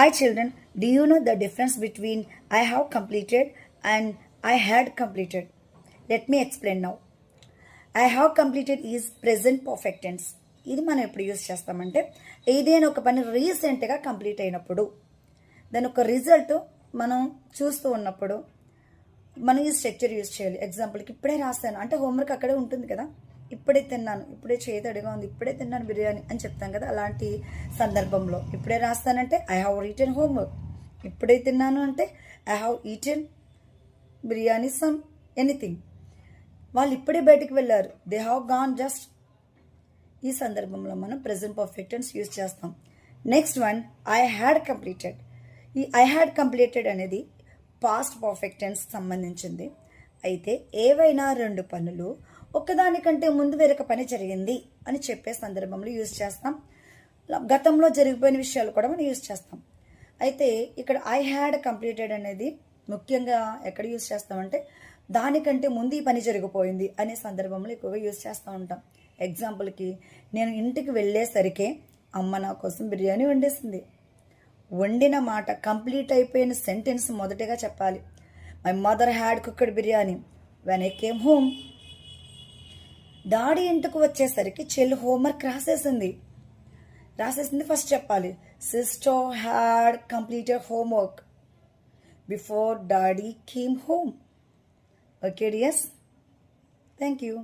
Hi children, do you know the difference between I have completed and I had completed? Let me explain now. I have completed is present perfect tense. ఇది మనం ఎప్పుడు use చేస్తామంటే ఏదైనా ఒక పని రీసెంట్గా complete అయినప్పుడు దాని ఒక రిజల్ట్ మనం చూస్తూ ఉన్నప్పుడు మనం ఈ స్ట్రక్చర్ యూజ్ చేయాలి. ఎగ్జాంపుల్కి ఇప్పుడే రాస్తాను అంటే హోంవర్క్ అక్కడే ఉంటుంది కదా, ఇప్పుడే తిన్నాను, ఇప్పుడే చేతడిగా ఉంది, ఇప్పుడే తిన్నాను బిర్యానీ అని చెప్తాం కదా. అలాంటి సందర్భంలో ఇప్పుడే రాస్తానంటే ఐ హ్యావ్ రీటెన్ హోంవర్క్, ఇప్పుడే తిన్నాను అంటే I have eaten biryani some anything. వాళ్ళు ఇప్పుడే బయటికి వెళ్ళారు, దే హ్యావ్ గాన్ జస్ట్. ఈ సందర్భంలో మనం ప్రెజెంట్ పర్ఫెక్ట్ టెన్స్ యూజ్ చేస్తాం. Next one I had completed. ఈ ఐ హ్యాడ్ కంప్లీటెడ్ అనేది పాస్ట్ పర్ఫెక్ట్ టెన్స్ సంబంధించింది. అయితే ఏవైనా రెండు పనులు ఒకదానికంటే ముందు వేరొక పని జరిగింది అని చెప్పే సందర్భంలో యూజ్ చేస్తాం. గతంలో జరిగిపోయిన విషయాలు కూడా మనం యూజ్ చేస్తాం. అయితే ఇక్కడ ఐ హ్యాడ్ కంప్లీటెడ్ అనేది ముఖ్యంగా ఎక్కడ యూజ్ చేస్తామంటే దానికంటే ముందు ఈ పని జరిగిపోయింది అనే సందర్భంలో ఎక్కువగా యూజ్ చేస్తూ ఉంటాం. ఎగ్జాంపుల్కి నేను ఇంటికి వెళ్ళేసరికే అమ్మ నా కోసం బిర్యానీ వండేసింది. వండిన మాట కంప్లీట్ అయిపోయిన సెంటెన్స్ మొదటిగా చెప్పాలి. My mother had cooked biryani when I came home. Daddy ఇంటికి వచ్చేసరికి చెల్లి హోంవర్క్ రాసేసింది ఫస్ట్ చెప్పాలి. Sister had completed homework before daddy came home. Okay dears, thank you.